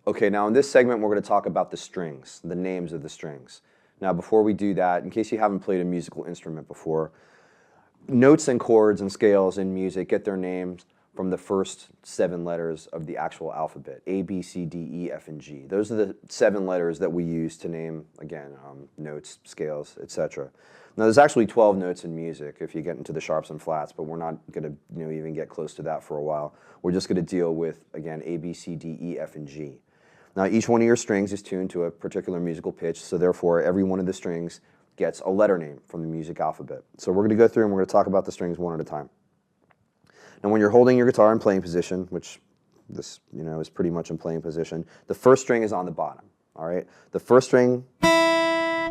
Okay, now in this segment we're going to talk about the strings, the names of the strings. Now before we do that, in case you haven't played a musical instrument before, notes and chords and scales in music get their names from the first 7 letters of the actual alphabet, A, B, C, D, E, F, and G. Those are the 7 letters that we use to name, again, notes, scales, etc. Now there's actually 12 notes in music if you get into the sharps and flats, but we're not going to even get close to that for a while. We're just going to deal with, again, A, B, C, D, E, F, and G. Now each one of your strings is tuned to a particular musical pitch, so therefore every one of the strings gets a letter name from the music alphabet. So we're going to go through and we're going to talk about the strings one at a time. Now when you're holding your guitar in playing position, which this is pretty much in playing position, the first string is on the bottom. All right? The first string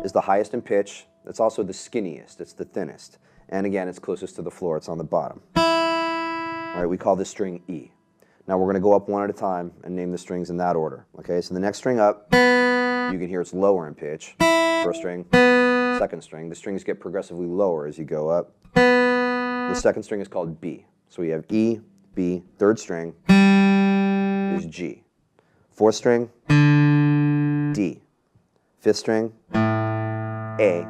is the highest in pitch. It's also the skinniest. It's the thinnest. And again, it's closest to the floor. It's on the bottom. All right, we call this string E. Now we're going to go up one at a time and name the strings in that order. Okay, so the next string up, you can hear it's lower in pitch. First string, second string. The strings get progressively lower as you go up. The second string is called B. So we have E, B, third string is G. Fourth string, D. Fifth string, A.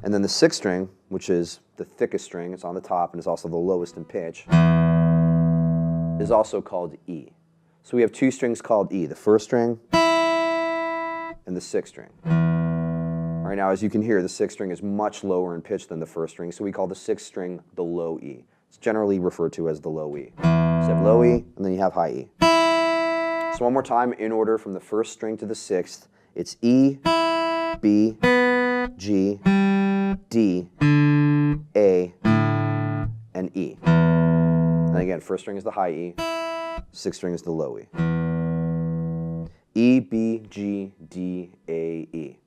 And then the sixth string, which is the thickest string, it's on the top and is also the lowest in pitch, is also called E. So we have 2 strings called E, the first string and the sixth string. All right, now as you can hear, the sixth string is much lower in pitch than the first string, so we call the sixth string the low E. It's generally referred to as the low E. So you have low E, and then you have high E. So one more time, in order from the first string to the sixth, it's E, B, G, D, A, and E. And again, first string is the high E, sixth string is the low E. E, B, G, D, A, E.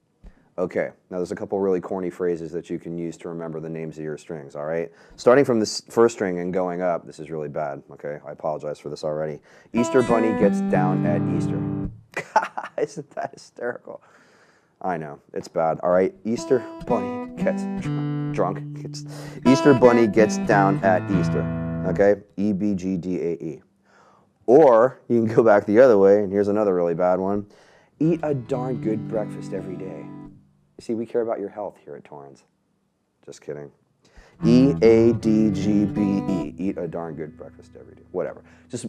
Okay, now there's a couple really corny phrases that you can use to remember the names of your strings, all right? Starting from this first string and going up, this is really bad, okay? I apologize for this already. Easter bunny gets down at Easter. Isn't that hysterical? I know, it's bad, all right? Easter bunny gets drunk. Easter bunny gets down at Easter, okay? E, B, G, D, A, E. Or you can go back the other way, and here's another really bad one. Eat a darn good breakfast every day. You see, we care about your health here at Torrins. Just kidding. E, A, D, G, B, E. Eat a darn good breakfast every day. Whatever. Just,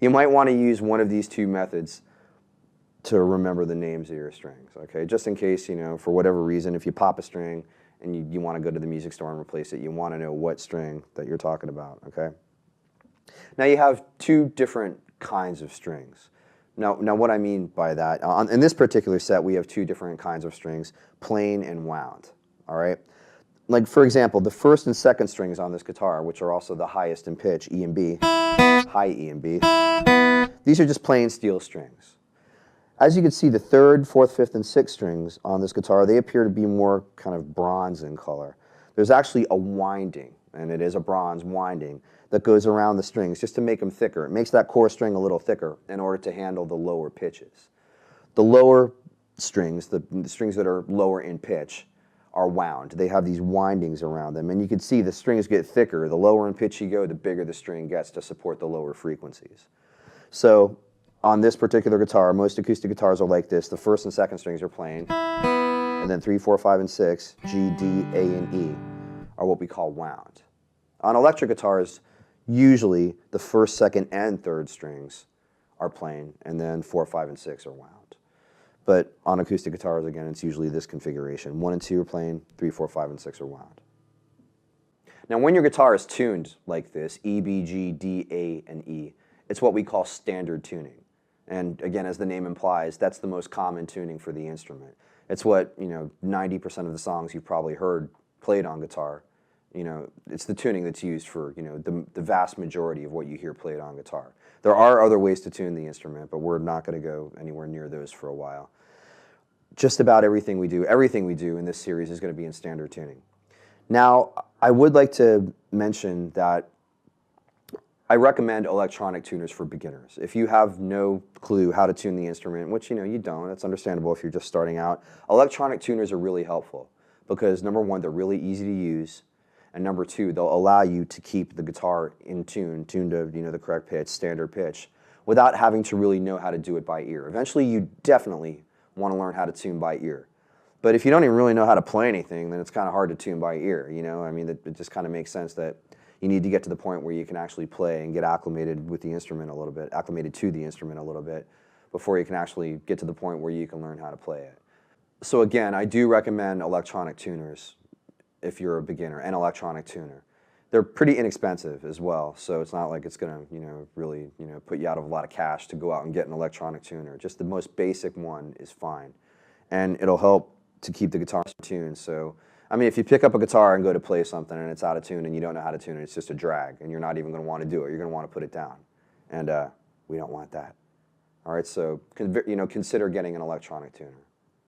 you might want to use one of these 2 methods to remember the names of your strings, okay? Just in case, for whatever reason, if you pop a string and you want to go to the music store and replace it, you want to know what string that you're talking about, okay? Now you have 2 different kinds of strings. Now what I mean by that, in this particular set, we have 2 different kinds of strings, plain and wound, all right? Like, for example, the first and second strings on this guitar, which are also the highest in pitch, E and B, high E and B, these are just plain steel strings. As you can see, the 3rd, 4th, 5th, and 6th strings on this guitar, they appear to be more kind of bronze in color. There's actually a winding, and it is a bronze winding, that goes around the strings just to make them thicker. It makes that core string a little thicker in order to handle the lower pitches. The lower strings, the strings that are lower in pitch, are wound. They have these windings around them, and you can see the strings get thicker. The lower in pitch you go, the bigger the string gets to support the lower frequencies. So on this particular guitar, most acoustic guitars are like this. The first and second strings are plain, and then 3, 4, 5, and 6, G, D, A, and E, are what we call wound. On electric guitars, usually the first, second, and third strings are plain, and then 4, 5, and 6 are wound. But on acoustic guitars, again, it's usually this configuration. 1 and 2 are plain, 3, 4, 5, and 6 are wound. Now, when your guitar is tuned like this, E, B, G, D, A, and E, it's what we call standard tuning. And again, as the name implies, that's the most common tuning for the instrument. It's what, 90% of the songs you've probably heard played on guitar. It's the tuning that's used for, the vast majority of what you hear played on guitar. There are other ways to tune the instrument, but we're not going to go anywhere near those for a while. Just about everything we do in this series is going to be in standard tuning. Now, I would like to mention that I recommend electronic tuners for beginners. If you have no clue how to tune the instrument, which you don't, that's understandable if you're just starting out, electronic tuners are really helpful because number one, they're really easy to use, and number two, they'll allow you to keep the guitar in tune, tuned to the correct pitch, standard pitch, without having to really know how to do it by ear. Eventually, you definitely want to learn how to tune by ear. But if you don't even really know how to play anything, then it's kind of hard to tune by ear, you know? I mean, it just kind of makes sense that you need to get to the point where you can actually play and get acclimated with the instrument a little bit, acclimated to the instrument a little bit, before you can actually get to the point where you can learn how to play it. So again, I do recommend electronic tuners if you're a beginner, an electronic tuner. They're pretty inexpensive as well, so it's not like it's gonna, really, put you out of a lot of cash to go out and get an electronic tuner. Just the most basic one is fine, and it'll help to keep the guitar tuned. So, I mean, if you pick up a guitar and go to play something and it's out of tune and you don't know how to tune it, it's just a drag, and you're not even going to want to do it. You're going to want to put it down, and we don't want that. All right, so consider getting an electronic tuner.